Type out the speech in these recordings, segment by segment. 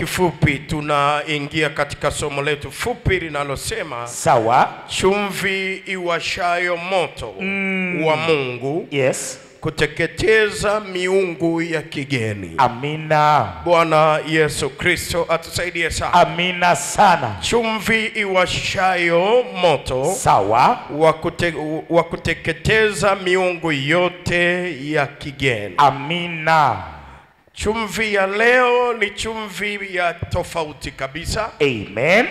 kifupi tunaingia katika somo letu fupi linalosema sawa, chumvi iwashayo moto wa Mungu. Yes. Kuteketeza miungu ya kigeni. Amina. Bwana Yesu Kristo atusaidie sana. Amina sana. Chumvi iwashayo moto. Sawa. Wa kuteketeza miungu yote ya kigeni. Amina. Chumvi ya leo ni chumvi ya tofauti kabisa. Amen.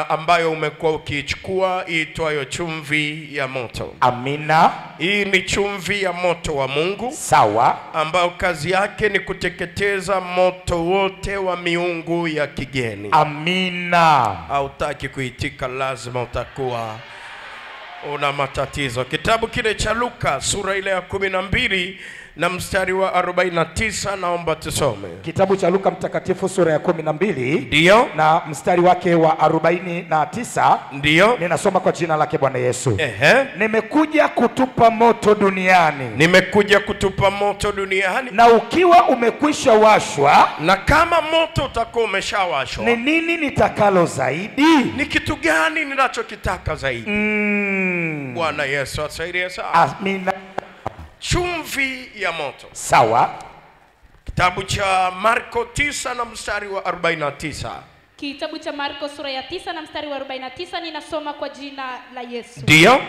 Ambayo umekuwa ukichukua iitwayo chumvi ya moto. Amina. Hii ni chumvi ya moto wa Mungu. Sawa. Ambayo kazi yake ni kuteketeza moto wote wa miungu ya kigeni. Amina. Hautaki kuitika, lazima utakuwa una matatizo. Kitabu kile cha Luka sura ile ya 12 na mstari wa 49 naomba tusome. Kitabu cha Luka mtakatifu sura ya 12 ndio na mstari wake wa 49 ndio ninasoma kwa jina lake Bwana Yesu. Nimekuja kutupa moto duniani. Na ukiwa umekwisha washwa, na kama moto utakuwa umeshawashwa, ni nini nitakalo zaidi? Ni kitu gani ninachokitaka zaidi? Bwana Yesu atusaidie sana. Amina. Chumvi ya moto. Sawa. Kitabu cha Marko 9 na mstari wa 49. Kitabu cha Marko sura ya 9 na mstari wa 49 ninasoma kwa jina la Yesu. Ndio.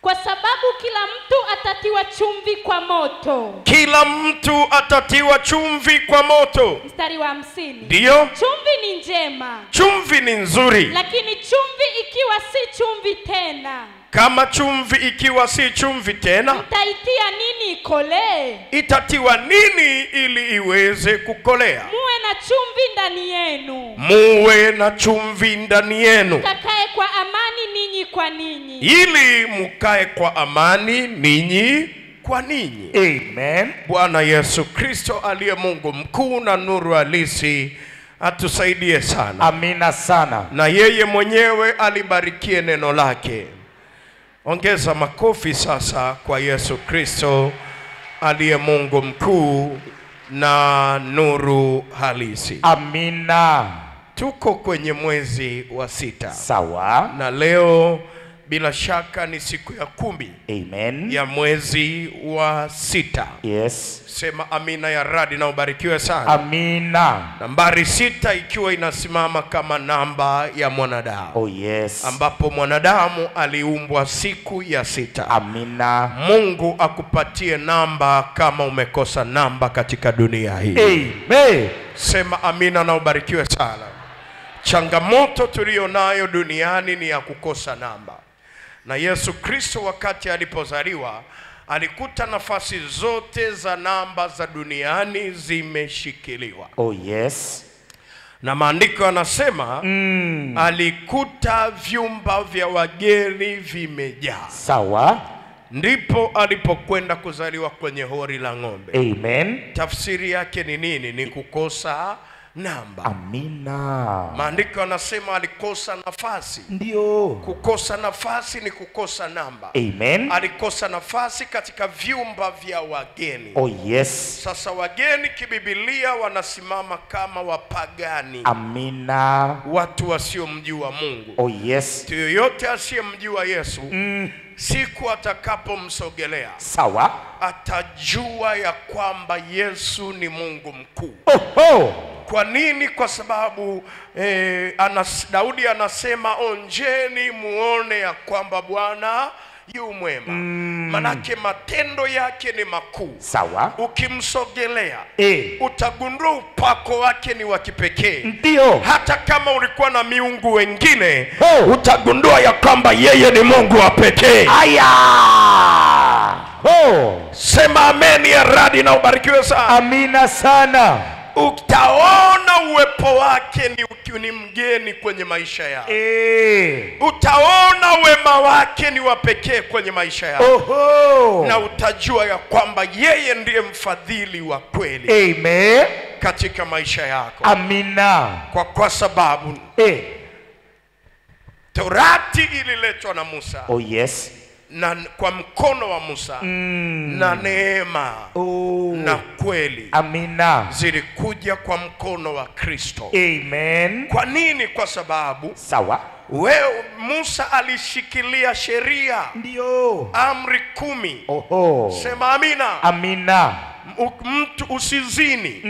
Kwa sababu kila mtu atatiwa chumvi kwa moto. Kila mtu atatiwa chumvi kwa moto. Mstari wa 50. Ndio. Chumvi ni njema. Chumvi ni nzuri. Lakini chumvi ikiwa si chumvi tena. Kama chumvi ikiwa si chumvi tena, mtaitia nini ikolee? Itatiwa nini ili iweze kukolea? Muwe na chumvi ndani yenu. Muwe na chumvi ndani yenu. Mkakae kwa amani ninyi kwa ninyi. Ili mkae kwa amani ninyi kwa ninyi. Amen. Bwana Yesu Kristo aliye Mungu mkuu na nuru halisi atusaidie sana. Amina sana. Na yeye mwenyewe alibarikie neno lake. Ongeza makofi sasa kwa Yesu Kristo aliye Mungu mkuu na nuru halisi. Amina. Tuko kwenye mwezi wa 6. Sawa. Na leo bila shaka ni siku ya 10. Amen. Ya mwezi wa 6. Yes. Sema amina ya radi na ubarikiwe sana. Amina. Nambari 6 ikiwa inasimama kama namba ya mwanadamu. Oh yes. Ambapo mwanadamu aliumbwa siku ya 6. Amina. Mungu akupatie namba kama umekosa namba katika dunia hii. Amen. Sema amina na ubarikiwe sana. Changamoto tulionayo duniani ni ya kukosa namba. Na Yesu Kristo wakati alipozaliwa alikuta nafasi zote za namba za duniani zimeshikiliwa. Oh yes. Na maandiko yanasema alikuta vyumba vya wageni vimejaa. Sawa. Ndipo alipokwenda kuzaliwa kwenye hori la ng'ombe. Amen. Tafsiri yake ni nini? Ni kukosa namba. Amina. Maandiko yanasema alikosa nafasi. Ndio. Kukosa nafasi ni kukosa namba. Amen. Alikosa nafasi katika vyumba vya wageni. Oh yes. Sasa wageni kibibilia wanasimama kama wapagani. Amina. Watu wasiomjua Mungu. Oh yes. Mtu yoyote asiyemjua Yesu siku atakapomsogelea, sawa, atajua ya kwamba Yesu ni Mungu mkuu. Kwa nini? Kwa sababu Daudi anasema onjeni muone ya kwamba Bwana yu mwema. Manake matendo yake ni makuu. Sawa. Ukimsogelea utagundua upako wake ni wa kipekee. Ndio. Hata kama ulikuwa na miungu wengine, utagundua ya kwamba yeye ni Mungu wa pekee. Aya! Sema amen ya radi na ubarikiwe sana. Amina sana. Utaona uwepo wake ni mgeni kwenye maisha yako. Utaona wema wake ni wa pekee kwenye maisha yako. Na utajua ya kwamba yeye ndiye mfadhili wa kweli. Amen. Katika maisha yako. Amina. Kwa sababu Torati ililetwa na Musa. Oh yes. na kwa mkono wa Musa na neema na kweli amina zilikuja kwa mkono wa Kristo. Amen. Kwa nini? Kwa sababu sawa, wewe Musa alishikilia sheria, ndio amri 10. Oho. Sema amina. Amina. Mtu usizini.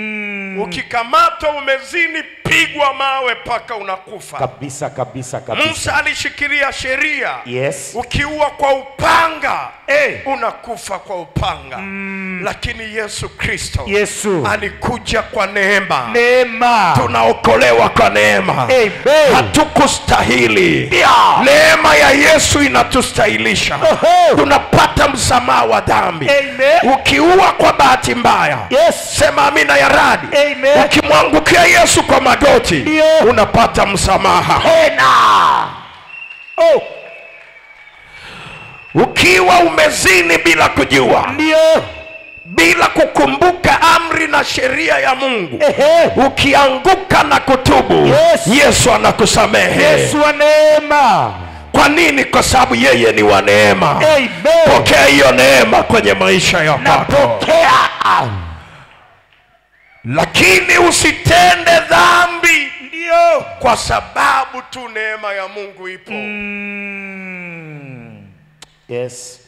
Ukikamatwa umezini, pigwa mawe paka unakufa. Kabisa kabisa. Musa alishikilia sheria. Yes. Ukiua kwa upanga unakufa kwa upanga. Lakini Yesu Kristo alikuja kwa neema. Tunaokolewa kwa neema. Hatukustahili. Neema ya Yesu inatustahilisha. Tunapata msamaha wa dhambi. Ukiua kwa bahati mbaya, sema amina ya radi. Ukimwangukia Yesu kwa magoti, unapata msamaha. Ukiwa umezini bila kujua, bila kukumbuka amri na sheria ya Mungu, ukianguka na kutubu, Yesu anakusamehe. Yesu wa neema. Kwa nini? Kwa sababu yeye ni wa neema. Pokea hiyo neema kwenye maisha yako. Lakini usitende dhambi, kwa sababu tu neema ya Mungu ipo. Yes.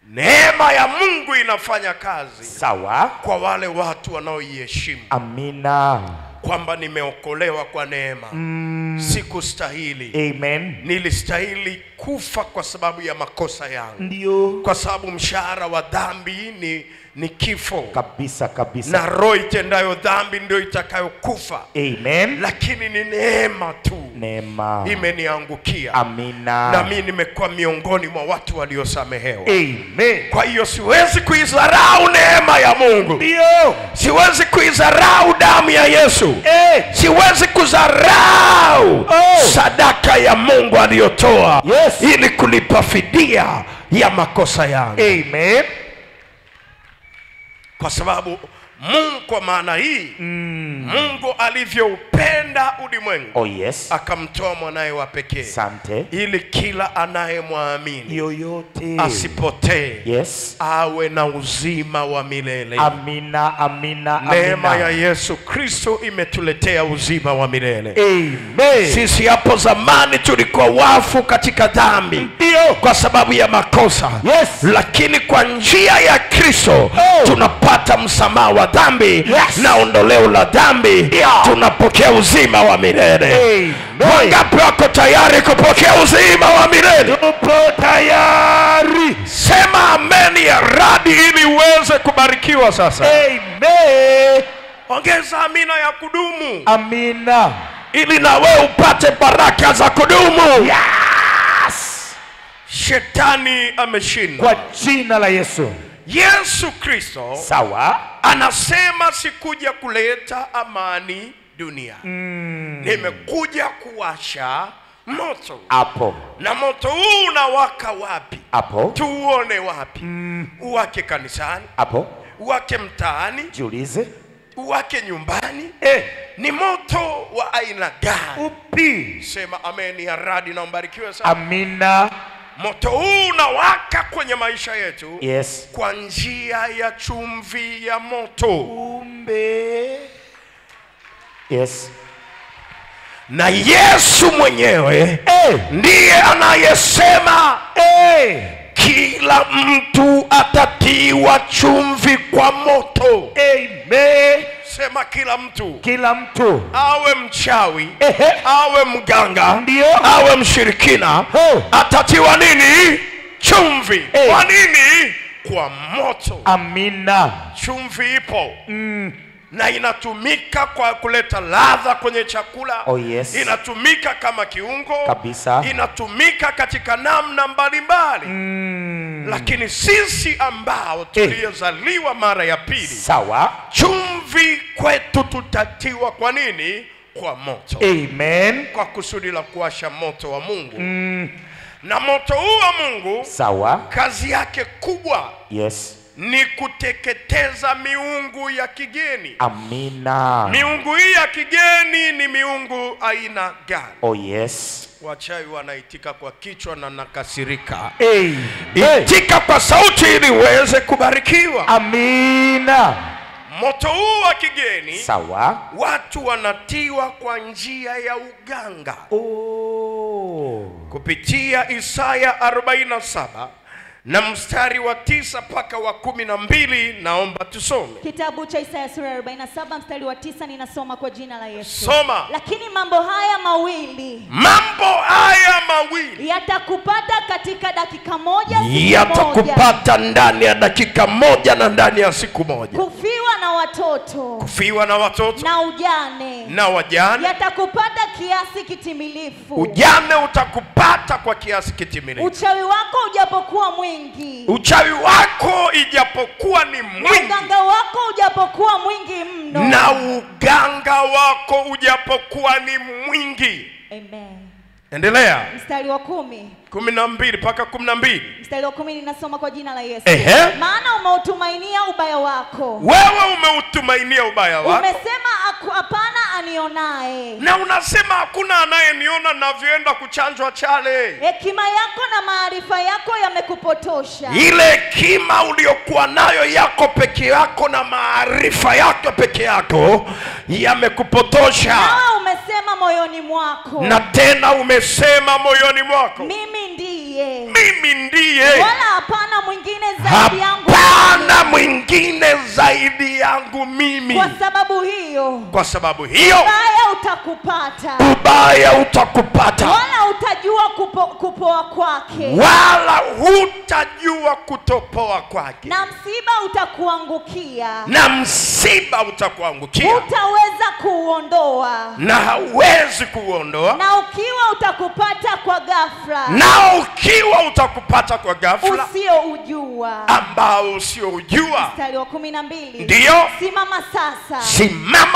Neema ya Mungu inafanya kazi. Sawa. Kwa wale watu wanaoiheshimu. Amina. Kwamba nimeokolewa kwa neema. Sikustahili. Amen. Nilistahili kufa kwa sababu ya makosa yangu. Ndio. Kwa sababu mshahara wa dhambi ni kifo. Kabisa kabisa. Na roho itendayo dhambi ndio itakayokufa. Amen. Lakini ni neema tu. Neema imeniangukia. Amina. Na mimi nimekuwa miongoni mwa watu waliosamehewa. Amen. Kwa hiyo siwezi kuidharau neema ya Mungu. Ndio. Siwezi kuidharau damu ya Yesu. Siwezi kudharau sadaka ya Mungu aliyotoa ili kulipa fidia ya makosa yangu. Amen. Kwa sababu Mungu, kwa maana hii Mungu alivyoupenda ulimwengu, akamtoa mwanae wa pekee, ili kila anayemwamini yoyote asipotee, awe na uzima wa milele. Amina, amina, amina. Neema ya Yesu Kristo imetuletea uzima wa milele. Amen. Sisi hapo zamani tulikuwa wafu katika dhambi, kwa sababu ya makosa. Lakini kwa njia ya Kristo tunapata msamaha wa dhambi na ondoleo la dhambi. Tunapokea uzima wa milele. Wangapi wako tayari kupokea uzima wa milele? Tupo tayari. Sema amen ya radi ili uweze kubarikiwa sasa. Amen. Ongeza amina ya kudumu. Amina. Ili na wewe upate baraka za kudumu. Shetani ameshindwa kwa jina la Yesu. Yesu Kristo anasema sikuja kuleta amani dunia. Nimekuja kuwasha moto. Hapo. Na moto huu unawaka wapi? Hapo. Tuone wapi? Uwake kanisani. Hapo. Uwake mtaani. Jiulize. Uwake nyumbani. Ni moto wa aina gani? Upi? Sema amen ya radi na mbarikiwe sana. Amina. Moto huu unawaka kwenye maisha yetu kwa njia ya chumvi ya moto. Na Yesu mwenyewe ndiye anayesema kila mtu atatiwa chumvi kwa moto. Amen. Sema kila mtu. Kila mtu. Awe mchawi, awe mganga, awe mshirikina, atatiwa nini? Chumvi. Kwa nini? Kwa moto. Amina. Chumvi ipo. Na inatumika kwa kuleta ladha kwenye chakula. Inatumika kama kiungo. Kabisa. Inatumika katika namna mbalimbali. Lakini sisi ambao tuliozaliwa mara ya pili, chumvi kwetu tutatiwa kwa nini? Kwa moto. Amen. Kwa kusudi la kuwasha moto wa Mungu. Na moto huu wa Mungu kazi yake kubwa ni kuteketeza miungu ya kigeni. Amina. Miungu hii ya kigeni ni miungu aina gani? Oh yes. Wachawi wanaitika kwa kichwa na nakasirika. Hey. Itika kwa sauti ili uweze kubarikiwa. Amina. Moto huu wa kigeni, sawa, watu wanatiwa kwa njia ya uganga. Kupitia Isaya 47 na mstari wa 9 mpaka wa 12, naomba tusome. Kitabu cha Isaya sura ya 47 mstari wa 9, ninasoma kwa jina la Yesu. Soma. Lakini mambo haya mawili yatakupata katika dakika moja, yatakupata ndani ya dakika moja na ndani ya siku moja. Kufiwa na watoto na wajane yatakupata kiasi kitimilifu. Ujane utakupata kwa kiasi kitimilifu. Uchawi wako ujapokuwa mwingi, ni mwingi, uganga wako ujapokuwa mwingi mno, na uganga wako ujapokuwa ni mwingi. Amen. Endelea. Mstari wa 12 mpaka 12. Mstari wa 10 ninasoma kwa jina la Yesu. Maana umeutumainia ubaya wako. Wewe umeutumainia ubaya wako. Umesema hapana anionaye. Na unasema hakuna anayeniona navyoenda kuchanjwa chale. Hekima yako na maarifa yako yamekupotosha. Ile hekima uliyokuwa nayo yako peke yako na maarifa yako peke yako yamekupotosha. Na umesema moyoni mwako. Na tena umesema moyoni mwako. Mimi ndiye. Wala hapana mwingine zaidi yangu. Hapana mwingine zaidi yangu mimi. Kwa sababu hiyo ubaya utakupata. Wala hutajua kupoa kwake. Na msiba utakuangukia. Hutaweza kuuondoa. Na hauwezi kuuondoa. Na ukiwa utakupata kwa ghafla. Ambao usioujua. Mstari wa 12. Ndio. Simama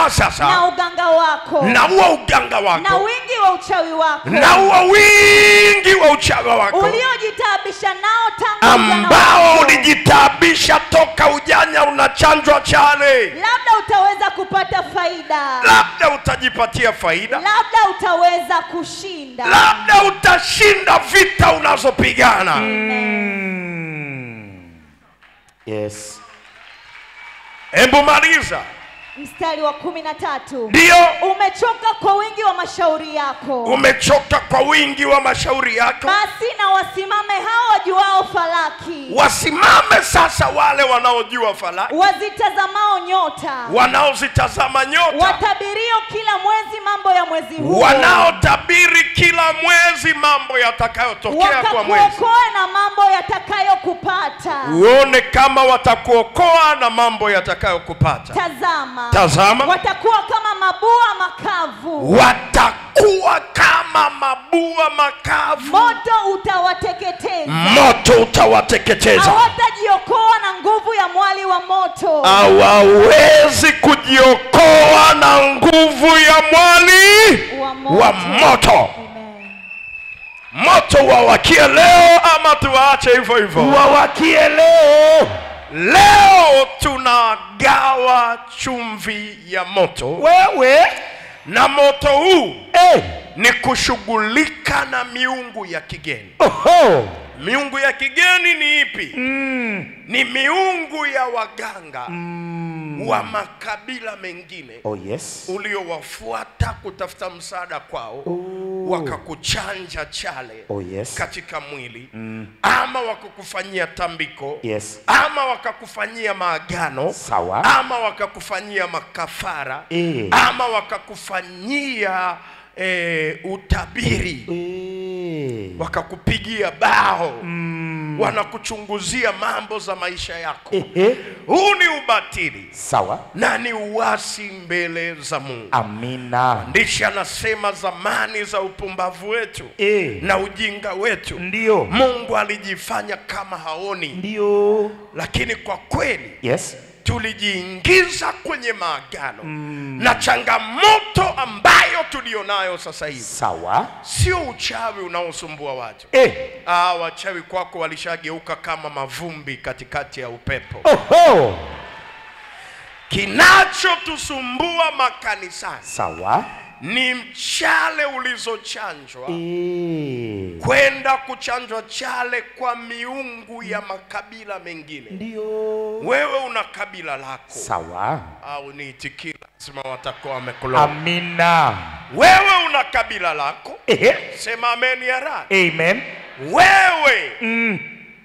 sasa. Na uganga wako. Na huo uganga wako. Na wingi wa uchawi wako. Uliojitabisha nao tangu ujana wako. Ambao ulijitabisha toka ujana unachanjwa chale. Labda utaweza kupata faida. Labda utajipatia faida. Labda utaweza kushinda. Labda utashinda vita unazopigana. Yes. Hebu maliza. Mstari wa 13. Ndio. Umechoka kwa wingi wa mashauri yako. Basi na wasimame hao wajuao falaki. Wasimame sasa wale wanaojua falaki. Wanaozitazama nyota. Watabirio kila mwezi mambo ya mwezi huo. Wanaotabiri kila mwezi mambo yatakayotokea kwa mwezi. Watakuokoa na mambo yatakayokupata. Uone kama watakuokoa na mambo yatakayokupata. Tazama. Watakuwa kama mabua makavu. Moto utawateketeza. Hawatajiokoa na nguvu ya mwali wa moto. Hawawezi kujiokoa na nguvu ya mwali wa moto. Moto wawakie leo ama tuwaache hivyo hivyo? Wawakie leo. Leo tunagawa chumvi ya moto. Wewe na moto huu ni kushughulika na miungu ya kigeni. Miungu ya kigeni ni ipi? Ni miungu ya waganga wa makabila mengine. Uliowafuata kutafuta msaada kwao. Wakakuchanja chale katika mwili. Ama wakakufanyia tambiko. Ama wakakufanyia maagano. Ama wakakufanyia makafara. Ama wakakufanyia utabiri. Wakakupigia bao. Wanakuchunguzia mambo za maisha yako. Huu ni ubatili. Na ni uasi mbele za Mungu. Amina. Mwandishi anasema zamani za upumbavu wetu na ujinga wetu. Ndio. Mungu alijifanya kama haoni. Ndio. Lakini kwa kweli tulijiingiza kwenye maagano na changamoto ambayo tulionayo sasa hivi. Sawa. Sio uchawi unaosumbua watu. Wachawi kwako walishageuka kama mavumbi katikati ya upepo. Oho. Kinachotusumbua makanisani, sawa, ni mchale ulizochanjwa kwenda kuchanjwa chale kwa miungu ya makabila mengine. Ndio. Wewe una kabila lako. Sawa. Au niitikie, lazima watakuwa wamekuloga. Amina. Wewe una kabila lako. Sema amen ya radi. Amen. Wewe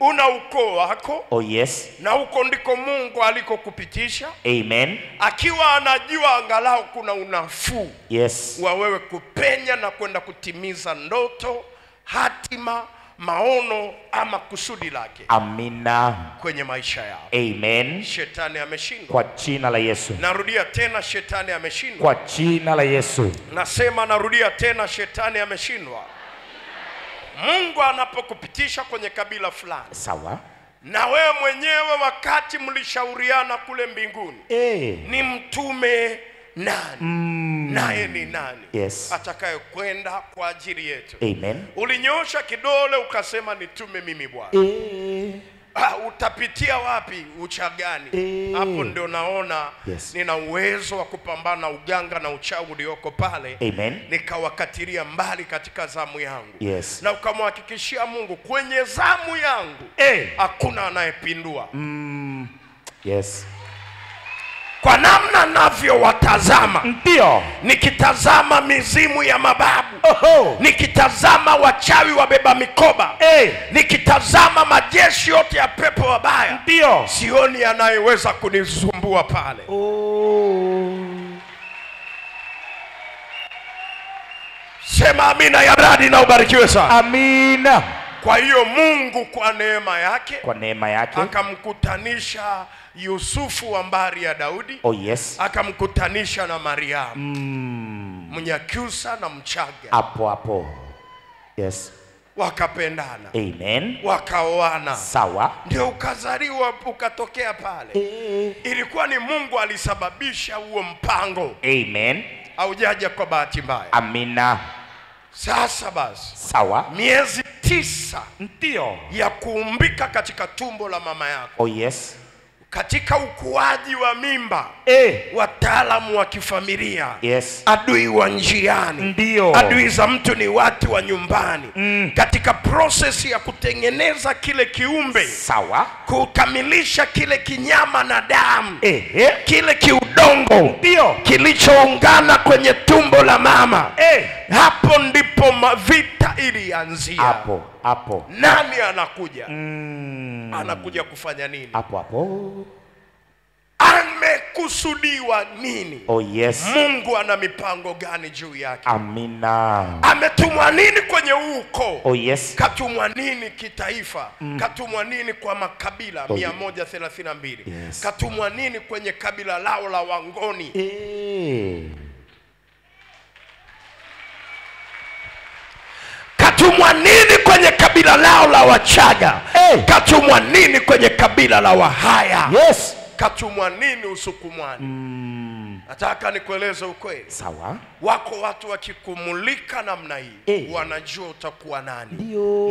una ukoo wako. Oh yes. Na huko ndiko Mungu alikokupitisha. Amen. Akiwa anajua angalau kuna unafuu. Yes. Wa wewe kupenya na kwenda kutimiza ndoto, hatima, maono ama kusudi lake. Amina. Kwenye maisha yao. Amen. Shetani ameshindwa. Kwa jina la Yesu. Narudia tena, shetani ameshindwa. Kwa jina la Yesu. Nasema narudia tena, shetani ameshindwa. Mungu anapokupitisha kwenye kabila fulani. Sawa. Na wewe mwenyewe wakati mlishauriana kule mbinguni. Ni mtume nani? Naye ni nani? Yes. Atakaye kwenda kwa ajili yetu. Amen. Ulinyosha kidole ukasema nitume mimi Bwana. Utapitia wapi? Uchagani? Hapo ndio naona nina uwezo wa kupambana na uganga na uchawi ulioko pale. Amen. Nikawakatilia mbali katika zamu yangu. Yes. Na ukamhakikishia Mungu kwenye zamu yangu hakuna anayepindua. Yes. Kwa namna navyo watazama, ndio nikitazama mizimu ya mababu, oho, nikitazama wachawi wabeba mikoba, nikitazama majeshi yote ya pepo wabaya, ndio sioni anayeweza kunisumbua pale. Sema amina ya radi na ubarikiwe sana. Amina. Kwa hiyo Mungu kwa neema yake, akamkutanisha Yusufu wa mbari ya Daudi. Oh yes. Akamkutanisha na Mariamu. Mnyakyusa na Mchaga. Hapo. Yes. Wakapendana. Amen. Wakaoana. Sawa. Ndio ukazaliwa ukatokea pale. Ilikuwa ni Mungu alisababisha huo mpango. Amen. Haujaja kwa bahati mbaya. Amina. Sasa basi. Sawa. Miezi 9 ndio ya kuumbika katika tumbo la mama yako. Oh yes. Katika ukuaji wa mimba, wataalamu wa kifamilia, yes, adui wa njiani, ndio adui za mtu ni watu wa nyumbani. Katika process ya kutengeneza kile kiumbe, sawa, kukamilisha kile kinyama na damu, kile kiudongo, ndio kilichoungana kwenye tumbo la mama, hapo ndipo vita ilianzia. Hapo nani anakuja? Anakuja kufanya nini? Hapo amekusudiwa nini? Oh yes. Mungu ana mipango gani juu yake? Amina. Ametumwa nini kwenye uko? Oh yes. Katumwa nini kitaifa? Katumwa nini kwa makabila 132? Yes. Katumwa nini kwenye kabila lao la Wangoni? Katumwa nini kwenye kabila lao la Wachaga? Katumwa nini kwenye kabila la Wahaya? Yes. Katumwa nini Usukumani? Nataka nikueleze ukweli. Sawa. Wako watu wakikumulika namna hii, wanajua utakuwa nani.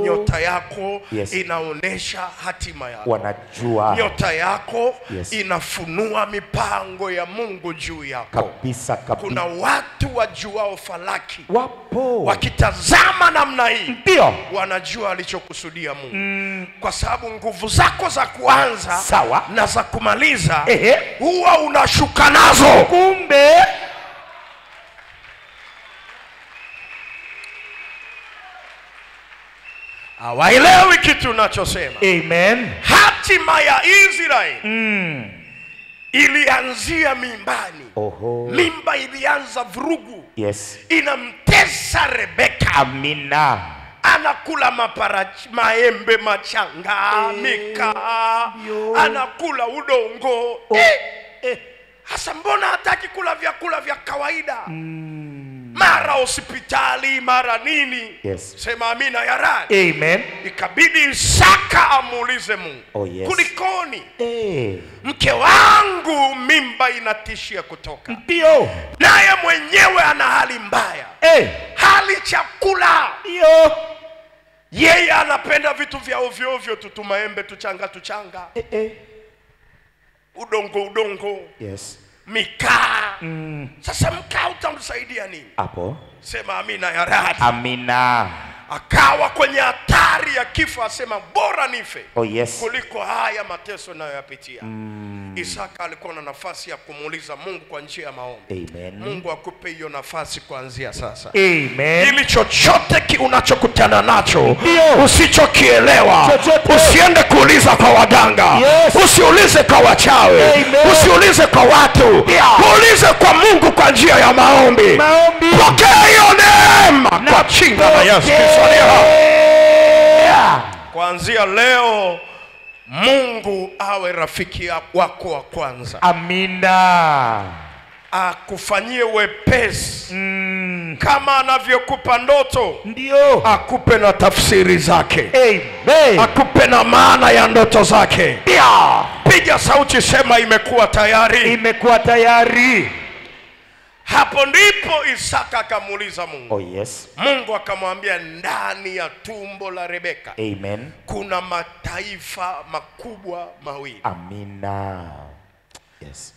Nyota yako inaonesha hatima yako. Wanajua. Nyota yako inafunua mipango ya Mungu juu yako. Kabisa. Kuna watu wajuao falaki. Wapo. Wakitazama namna hii, ndio wanajua alichokusudia Mungu. Kwa sababu nguvu zako za kuanza, sawa, na za kumaliza, huwa unashuka nazo. Kumbe hawaelewi kitu unachosema. Amen. Hatima ya Israeli ilianzia mimbani. Oho. Mimba ilianza vurugu. Yes. Inamtesa Rebeka. Amina. Anakula maembe machanga, mika, anakula udongo. Hasa mbona hataki kula vyakula vya kawaida? mara hospitali, mara nini. Yes. Sema amina ya radi. Amen. Ikabidi Isaka amuulize Mungu. Oh, yes. Kulikoni? Hey. Mke wangu mimba inatishia kutoka. Ndio. Naye mwenyewe ana hali mbaya. Hey. Hali chakula. Ndio. Yeye anapenda vitu vya ovyo ovyo, tumaembe tuchanga. Udongo. Yes. Mikaa. Sasa mkaa utamsaidia nini? Hapo. Sema amina ya radi. Amina. Akawa kwenye hatari ya kifo, asema bora nife. Oh, yes. Kuliko haya mateso nayoyapitia. Isaka alikuwa na nafasi ya kumuuliza Mungu kwa njia ya maombi. Amen. Mungu akupe hiyo nafasi kuanzia sasa. Amen. Ili chochote unachokutana nacho, usichokielewa, usiende kuuliza kwa waganga. Yes. Usiulize kwa wachawi. Amen. Usiulize kwa watu. Uulize kwa Mungu kwa njia ya maombi. Pokea hiyo neema kwa jina la Yesu Kristo. Kuanzia leo Mungu awe rafiki wako wa kwanza. Amina. Akufanyie wepesi. Kama anavyokupa ndoto, Ndio. akupe na tafsiri zake. Amen. Akupe na maana ya ndoto zake. Piga sauti, sema imekuwa tayari. Imekuwa tayari. Hapo ndipo Isaka akamuuliza Mungu. Oh, yes. Mungu akamwambia, ndani ya tumbo la Rebeka Amen. kuna mataifa makubwa mawili. Amina. Yes.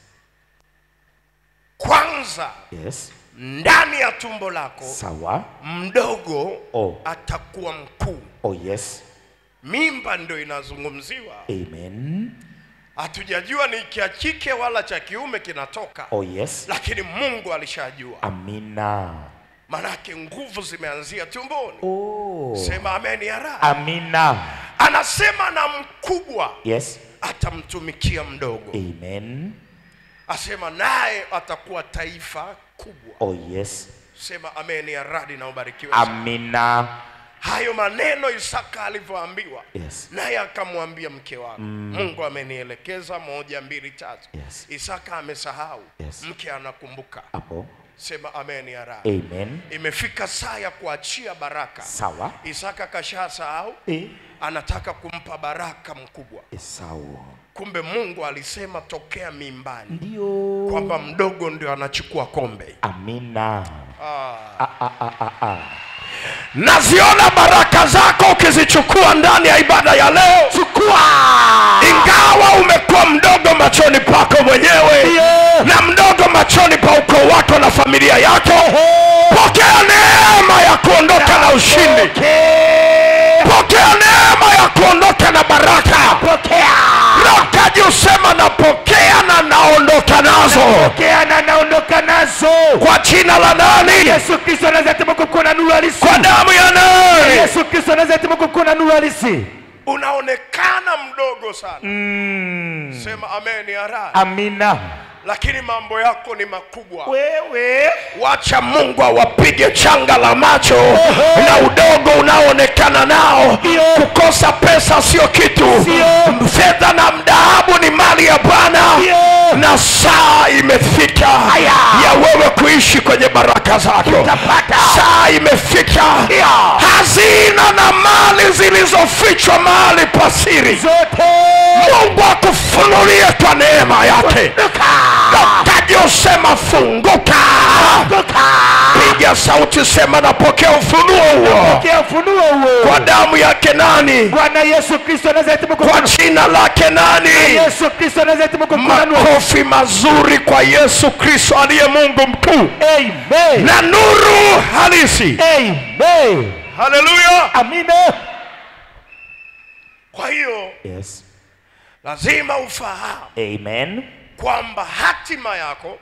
Kwanza, Yes. ndani ya tumbo lako Sawa. mdogo atakuwa mkuu. Oh, yes. Mimba ndio inazungumziwa. Amen. Hatujajua ni cha kike wala cha kiume kinatoka. Oh, yes. Lakini Mungu alishajua. Amina. Manake nguvu zimeanzia tumboni. Oh. Sema amen ya raha. Amina. Anasema na mkubwa, Yes, atamtumikia mdogo. amen. Asema naye atakuwa taifa kubwa. Oh, yes. Sema amen ya radi na ubarikiwe. Amina. Hayo maneno Isaka alivyoambiwa, Yes. naye akamwambia mke wake, Mungu amenielekeza 1, 2, 3. Yes. Isaka amesahau. Yes. Mke anakumbuka. Hapo. Sema amen ya radi. Amen. Imefika saa ya kuachia baraka. Sawa. Isaka kashasahau. Anataka kumpa baraka mkubwa. Sawa. Kumbe Mungu alisema tokea mimbani, Ndio. kwamba mdogo ndio anachukua kombe. Amina. Naziona baraka zako ukizichukua ndani ya ibada ya leo. Chukua. Ingawa umekuwa mdogo machoni pako mwenyewe, na mdogo machoni pa ukoo wako na familia yako, pokea neema ya kuondoka na ushindi. Pokea neema ya kuondoka na baraka. Rokaji usema napokea na naondoka nazo. Pokea na naondoka nazo. Kwa jina la nani? Yesu Kristo Nazareti, Mungu kuna nuru halisi. Kwa damu ya nani? Yesu Kristo Nazareti, Mungu kuna nuru halisi. Unaonekana mdogo sana. Sema amen ya raha. Amina. Lakini mambo yako ni makubwa. Wewe Wacha Mungu awapige changa la macho na udogo unaoonekana nao. Kukosa pesa sio kitu. Fedha na dhahabu ni mali ya Bwana. Na saa imefika ya wewe kuishi kwenye baraka zako. Saa imefika. Hazina na mali zilizofichwa mahali pasiri zote Mungu akufunulie kwa neema yake. Rokaji usema funguka. Piga sauti sema napokea ufunuo huo. pokea ufunuo huo. Kwa damu yake nani? Bwana Yesu Kristo Nazareti, Mungu Kwa jina lake nani? Yesu Kristo Nazareti, Mungu kuna nuru. Makofi mazuri kwa Yesu Kristo aliye Mungu mkuu. Amen. Na nuru halisi. Amen. Haleluya. Amina. Kwa hiyo Yes. lazima ufahamu Amen. kwamba hatima yako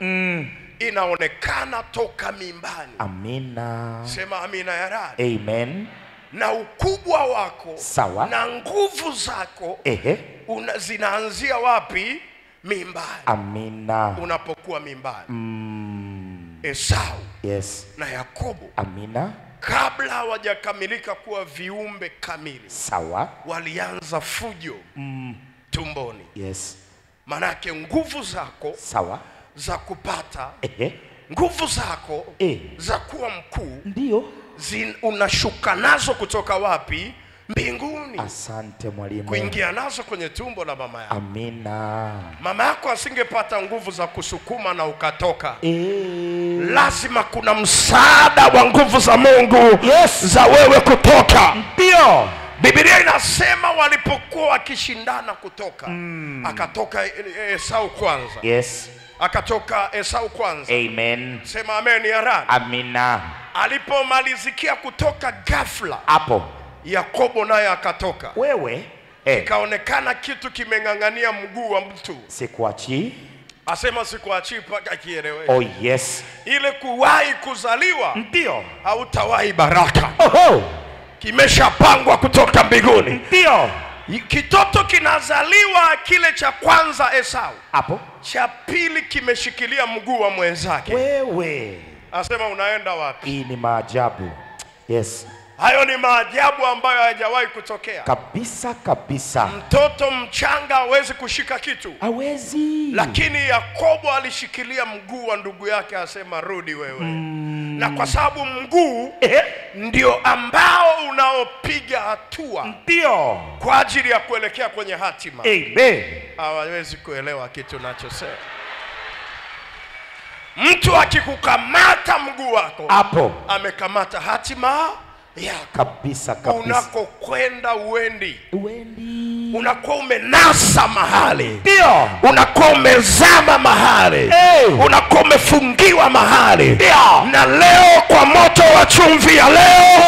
inaonekana toka mimbani. Amina. Sema amina ya raha. Amen. Na ukubwa wako Sawa. na nguvu zako zinaanzia wapi? Mimbani. Amina. Unapokuwa mimbani. Esau Yes. na Yakobo Amina. kabla hawajakamilika kuwa viumbe kamili, Sawa. walianza fujo tumboni. Yes. Manake nguvu zako Sawa. za kupata nguvu zako za kuwa mkuu ndio unashuka nazo kutoka wapi? Mbinguni. Asante mwalimu. Kuingia nazo kwenye tumbo la mama yako. Amina. Mama yako asingepata nguvu za kusukuma na ukatoka. Lazima kuna msaada wa nguvu za Mungu za wewe kutoka. Ndio. Biblia inasema walipokuwa wakishindana kutoka, akatoka Esau kwanza. Yes. Akatoka Esau kwanza. Amen. Sema amen ya Rani. Amina. Alipomalizikia kutoka ghafla, hapo Yakobo naye akatoka. Wewe ikaonekana kitu kimeng'ang'ania mguu wa mtu. Sikuachi. Asema sikuachi mpaka kielewe. Oh yes. Ile kuwahi kuzaliwa ndio hautawahi baraka. Oho. Kimeshapangwa kutoka mbinguni. Ndio. Kitoto kinazaliwa kile cha kwanza Esau. Hapo. Cha pili kimeshikilia mguu wa mwenzake. Wewe. Asema unaenda wapi? Hii ni maajabu. Yes. Hayo ni maajabu ambayo hayajawahi kutokea. Kabisa kabisa. Mtoto mchanga hawezi kushika kitu. Hawezi. Lakini Yakobo alishikilia mguu wa ndugu yake, asema rudi wewe. Na kwa sababu mguu ndio ambao unaopiga hatua. Ndio. Kwa ajili ya kuelekea kwenye hatima. Amen. Hawezi kuelewa kitu nachosema. Mtu akikukamata mguu wako, hapo amekamata hatima ya kabisa kabisa. Unakokwenda uendi. Unakuwa umenasa mahali. Ndio. Unakuwa umezama mahali. Unakuwa umefungiwa mahali. Ndio. Na leo kwa moto wa chumvi ya leo,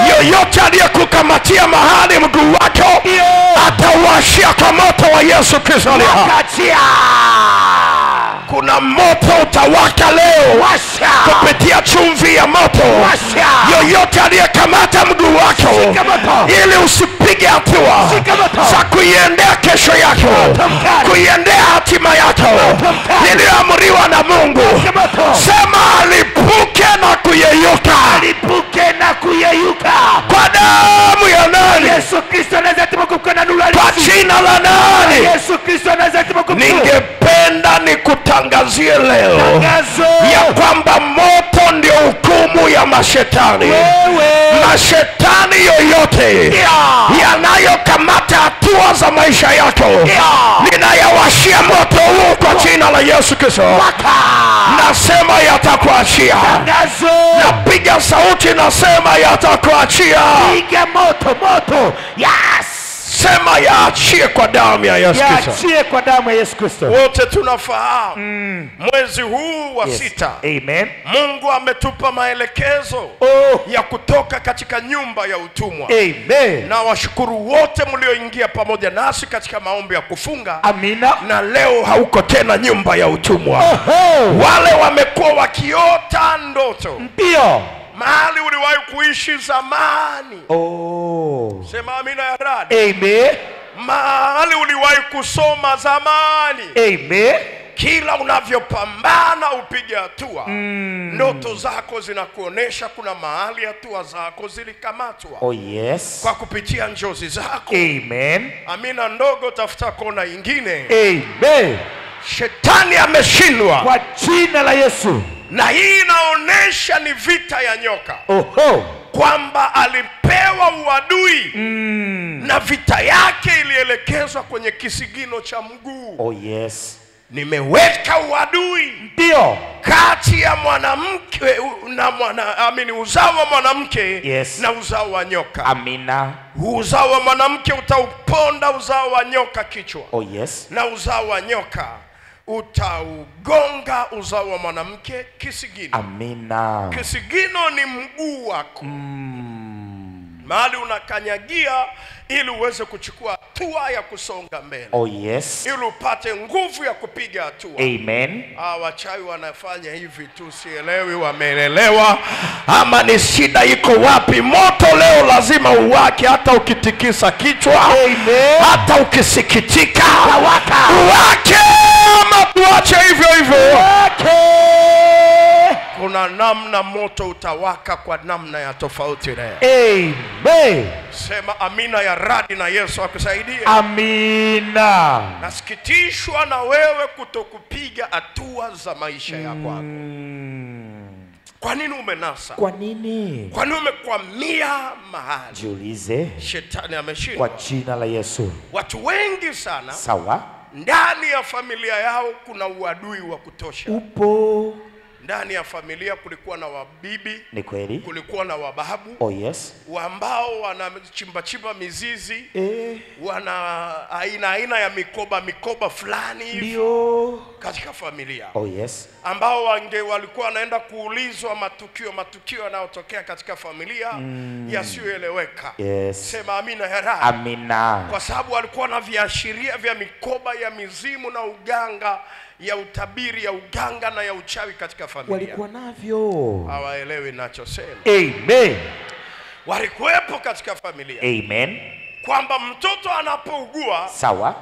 yoyote aliyekukamatia mahali mguu wako, atawashia kwa moto wa Yesu Kristo. Kuna moto utawaka leo. Washa. Kupitia chumvi ya moto. Washa. Yoyote aliyekamata mguu wako ili usipige hatua za kuiendea kesho yako, kuiendea hatima yako iliyoamriwa na Mungu, sema alipuke na kuyeyuka. Alipuke na kuyeyuka kwa damu ya nani? Yesu Kristo Nazareti mkuku na nuru. Kwa jina la nani? Yesu Kristo Nazareti mkuku. Ningependa nikutangazie leo ya kwamba moto ndio hukumu ya mashetani. Mashetani yoyote yanayokamata hatua za maisha yako, ninayawashia moto huu kwa jina la Yesu Kristo. Nasema yatakuachia. Napiga sauti nasema yatakuachia. Piga moto moto. Yes. Sema yaachie kwa damu ya Yesu Kristo. Yaachie kwa damu ya Yesu Kristo. Wote tunafahamu mwezi huu wa 6. Amen. Mungu ametupa maelekezo ya kutoka katika nyumba ya utumwa. Amen. Na washukuru wote mlioingia pamoja nasi katika maombi ya kufunga. Amina. Na leo hauko tena nyumba ya utumwa. Wale wamekuwa wakiota ndoto. Ndio. Mahali uliwahi kuishi zamani. Sema amina ya radi. Amen. Mahali uliwahi kusoma zamani. Amen. Kila unavyopambana upige hatua, ndoto zako zinakuonesha kuna mahali hatua zako zilikamatwa. Yes. Kwa kupitia njozi zako. Amen. Amina ndogo, tafuta kona ingine. Amen. Shetani ameshindwa kwa jina la Yesu. Na hii inaonesha ni vita ya nyoka. Kwamba alipewa uadui na vita yake ilielekezwa kwenye kisigino cha mguu. Yes. Nimeweka uadui ndio kati ya mwanamke na uzao wa mwanamke na uzao wa nyoka. Amina. Uzao wa mwanamke utauponda uzao wa nyoka kichwa. Yes. Na uzao wa nyoka utaugonga uzao wa mwanamke kisigino. Amina. Kisigino ni mguu wako. Mahali unakanyagia ili uweze kuchukua hatua ya kusonga mbele. Yes. Ili upate nguvu ya kupiga hatua. Amen. Wachawi wanafanya hivi tu, sielewi wameelewa ama ni shida iko wapi. Moto leo lazima uwake, hata ukitikisa kichwa. Amen. Hata ukisikitika uwake, ama tuache hivyo hivyo. kuna namna moto utawaka kwa namna ya tofauti leo. Amen. Sema amina ya radi na Yesu akusaidie. Amina. Nasikitishwa na wewe kutokupiga hatua za maisha yako. Kwa nini umenasa? Kwa nini? Kwa nini umekwamia mahali? Jiulize. Shetani ameshinda. Kwa jina la Yesu. Watu wengi sana, sawa, ndani ya familia yao kuna uadui wa kutosha. Upo. Ndani ya familia kulikuwa na wabibi, ni kweli, kulikuwa na wababu, oh yes, ambao wana chimba mizizi, wana aina ya mikoba fulani ndio katika familia, oh yes, ambao walikuwa wanaenda kuulizwa matukio yanayotokea katika familia yasiyoeleweka. Yes. Sema amina ya raha. Amina. Kwa sababu walikuwa na viashiria vya mikoba ya mizimu na uganga, ya utabiri, ya uganga na ya uchawi katika familia. Walikuwa navyo. Hawaelewi ninachosema. Amen. Walikuwepo katika familia. Amen. Kwamba mtoto anapougua, sawa,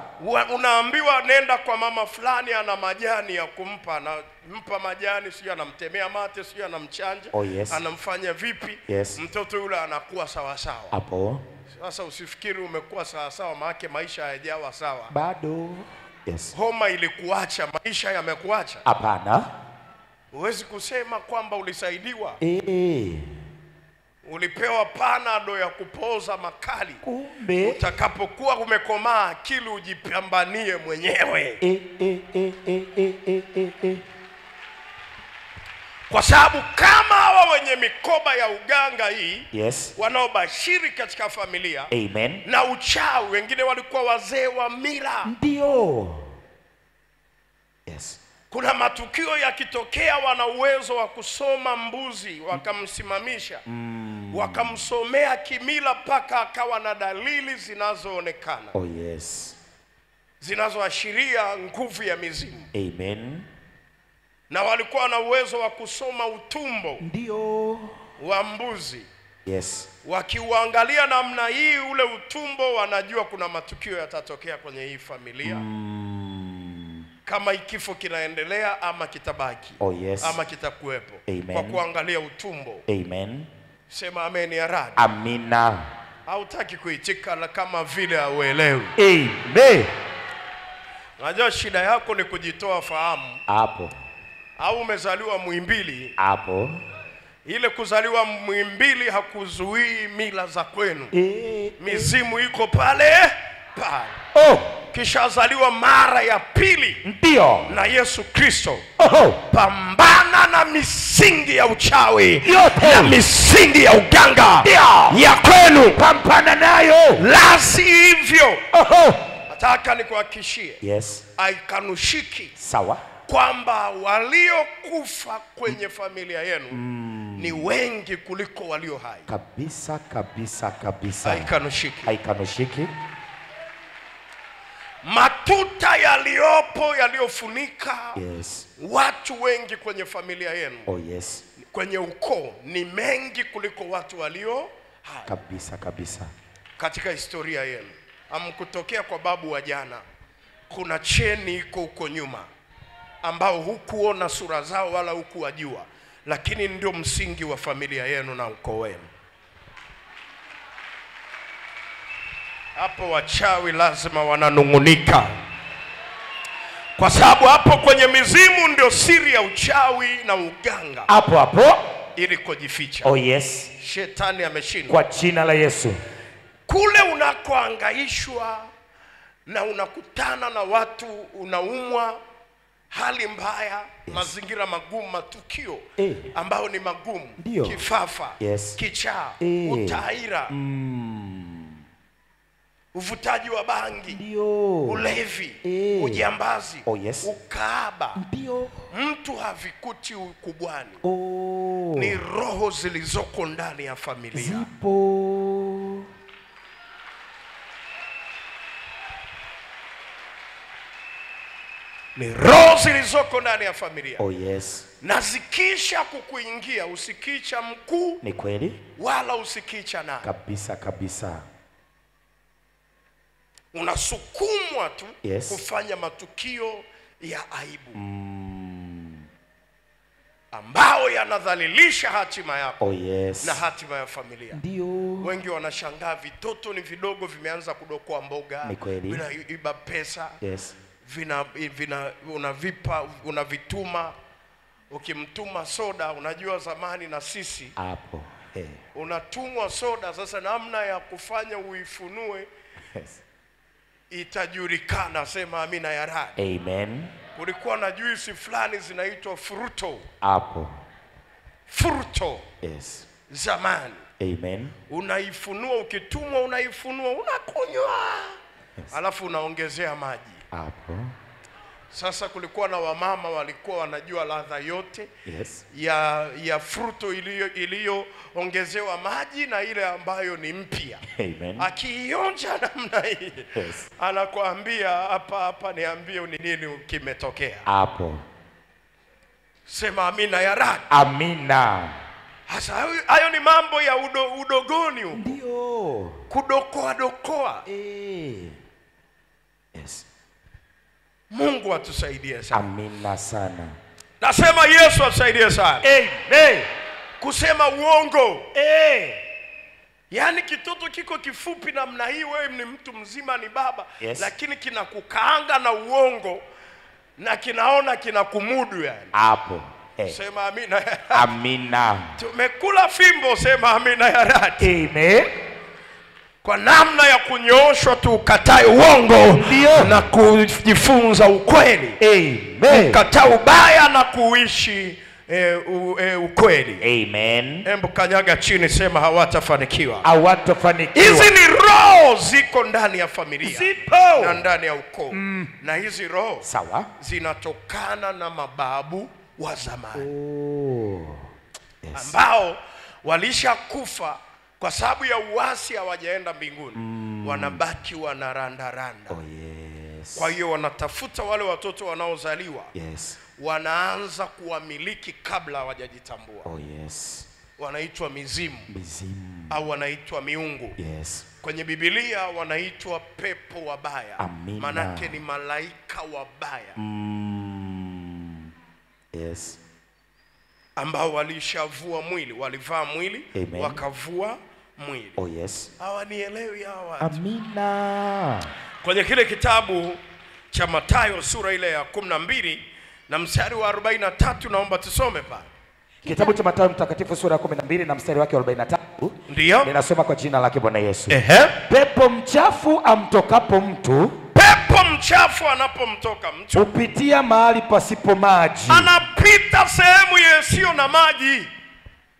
unaambiwa nenda kwa mama fulani ana majani ya kumpa, mpa majani, sio anamtemea mate, sio anamchanja, oh yes, anamfanya vipi, yes, mtoto yule anakuwa sawa sawa. Hapo sasa usifikiri umekuwa sawa sawa, maana maisha hayajawa sawa. Bado. Yes. Homa ilikuacha, maisha yamekuacha. Hapana. Huwezi kusema kwamba ulisaidiwa. Ulipewa panado ya kupoza makali. Kumbe utakapokuwa umekomaa akili ujipambanie mwenyewe. Kwa sababu kama hawa wenye mikoba ya uganga hii, yes, wanaobashiri katika familia, amen, na uchawi, wengine walikuwa wazee wa mila. Ndio. Yes. Kuna matukio yakitokea, wana uwezo wa kusoma mbuzi wakamsimamisha, wakamsomea kimila paka akawa na dalili zinazoonekana, oh yes, zinazoashiria nguvu ya mizimu. Amen. Na walikuwa na uwezo wa kusoma utumbo, ndio, wa mbuzi. Yes. Wakiuangalia namna hii ule utumbo, wanajua kuna matukio yatatokea kwenye hii familia. Kama ikifo kinaendelea ama kitabaki, oh yes, ama kitakuwepo. Amen. Kwa kuangalia utumbo. Amen. Sema amen ya radi. Amina. Hautaki kuitika kama vile hauelewi. Amen. Unajua shida yako ni kujitoa fahamu. Hapo. Au umezaliwa Muhimbili. Hapo. Ile kuzaliwa Muhimbili hakuzuii mila za kwenu. Mizimu iko pale pale. Oh. Kisha zaliwa mara ya pili, ndio, na Yesu Kristo. Pambana na misingi ya uchawi yote, na misingi ya uganga, ndio, ya kwenu. Pambana nayo. La sivyo, nataka nikuhakikishie, yes, haikanushiki, sawa, kwamba waliokufa kwenye familia yenu ni wengi kuliko walio hai. Kabisa kabisa kabisa. Haikanushiki. Haikanushiki. Matuta yaliyofunika, yes, watu wengi kwenye familia yenu, oh yes, kwenye ukoo, ni mengi kuliko watu walio hai. Kabisa kabisa. Katika historia yenu hamkutokea kwa babu wa jana. Kuna cheni iko huko nyuma ambao hukuona sura zao wala hukuwajua, lakini ndio msingi wa familia yenu na ukoo wenu. Hapo wachawi lazima wananungunika, kwa sababu hapo kwenye mizimu ndio siri ya uchawi na uganga. Hapo ili kujificha. oh yes, Shetani ameshindwa kwa jina la Yesu. Kule unakoangaishwa na unakutana na watu, unaumwa, hali mbaya, yes, mazingira magumu, matukio ambao ni magumu, ndio, kifafa, yes, kichaa, utaira, uvutaji wa bangi, ndio, ulevi, ujambazi, oh yes, ukaaba, ndio, mtu havikuti ukubwani. Ni roho zilizoko ndani ya familia. Zipo. Ni roho zilizoko ndani ya familia. Oh yes. Na zikisha kukuingia, usikicha mkuu, ni kweli, wala usikicha na kabisa kabisa. Unasukumwa tu, yes, kufanya matukio ya aibu. ambao yanadhalilisha hatima yako Oh yes. na hatima ya familia. Ndio. Wengi wanashangaa vitoto ni vidogo vimeanza kudokoa mboga, Ni kweli. vinaiba pesa. Yes. Unavituma. Ukimtuma soda, unajua zamani na sisi Hapo. unatumwa soda, sasa namna ya kufanya uifunue Yes. itajulikana. Sema amina ya radi. Amen. Kulikuwa na juisi fulani zinaitwa fruto. Hapo. Fruto Yes. zamani. Amen. Unaifunua, ukitumwa unaifunua, unakunywa. Yes. Alafu unaongezea maji. Hapo. Sasa kulikuwa na wamama walikuwa wanajua ladha yote. Yes. ya fruto iliyoongezewa maji na ile ambayo ni mpya. Amen. Akiionja namna hii, Yes. anakuambia hapa niambie ni nini kimetokea. Hapo. Sema amina ya radi. Amina. Sasa hayo ni mambo ya udogoni huko. Ndio. Kudokoa. Yes. Mungu atusaidie sana. Amina sana. Nasema Yesu atusaidie sana. Amen. Kusema uongo. Yaani kitoto kiko kifupi namna hii, wewe ni mtu mzima, ni baba. Yes. Lakini kinakukaanga na uongo na kinaona kinakumudu yani. Hapo. Sema amina. Amina. Tumekula fimbo, sema amina ya radi. Amen. Kwa namna ya kunyooshwa tukatae uongo. Ndio. Na kujifunza ukweli. Amen. Kukataa ubaya na kuishi ukweli. Amen. Hebu kanyaga chini, sema hawatafanikiwa. Hawatafanikiwa. Hizi ni roho ziko ndani ya familia. Zipo. Na ndani ya ukoo. Na hizi roho Sawa. zinatokana na mababu wa zamani. Yes. Ambao walishakufa kwa sababu ya uasi, hawajaenda mbinguni. Wanabaki wanarandaranda. Yes. Kwa hiyo wanatafuta wale watoto wanaozaliwa. Yes. Wanaanza kuwamiliki kabla hawajajitambua. Yes. Wanaitwa mizimu. Mizimu. Au wanaitwa miungu. Yes. Kwenye Biblia wanaitwa pepo wabaya. Amina. Manake ni malaika wabaya. Yes. Ambao walishavua mwili, walivaa mwili. Amen. Wakavua mwili. Oh yes. Hawanielewi hawa. Amina. Kwenye kile kitabu cha Mathayo sura ile ya 12 na mstari wa 43, naomba tusome pale. Kitabu cha Mathayo mtakatifu sura ya 12 na mstari wake 43. Ndio. Ninasoma kwa jina lake Bwana Yesu. Pepo mchafu amtokapo mtu, pepo mchafu anapomtoka mtu, hupitia mahali pasipo maji. Anapita sehemu isiyo na maji.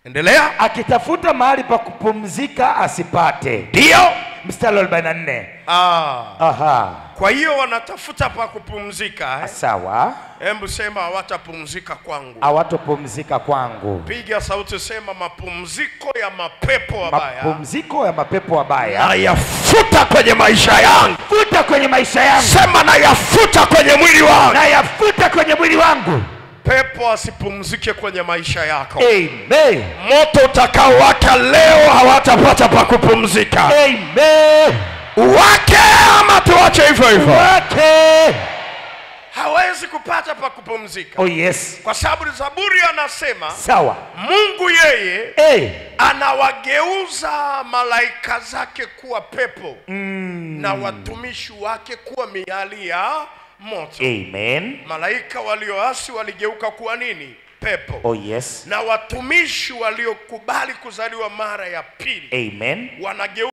Endelea. Akitafuta mahali pa kupumzika asipate. Ndio. Mstari wa 44. Aha. Kwa hiyo wanatafuta pa kupumzika. Sawa. Hebu sema hawatapumzika kwangu. Hawatapumzika kwangu. Piga sauti, sema mapumziko ya mapepo wabaya. Mapumziko ya mapepo wabaya. Na yafuta kwenye maisha yangu. Futa kwenye maisha yangu. Sema na yafuta kwenye mwili wangu. Na yafuta kwenye mwili wangu. Pepo asipumzike kwenye maisha yako. Amen. Moto utakaowaka leo hawatapata pa kupumzika. Amen. Wake ama tuache hivyo hivyo. Wake. Hawezi kupata pa kupumzika. Oh yes. Kwa sababu Zaburi anasema, sawa, Mungu yeye anawageuza malaika zake kuwa pepo na watumishi wake kuwa miali ya moto. Amen. Malaika walioasi waligeuka kuwa nini? Pepo. Oh yes. Na watumishi waliokubali kuzaliwa mara ya pili, amen, wanageuka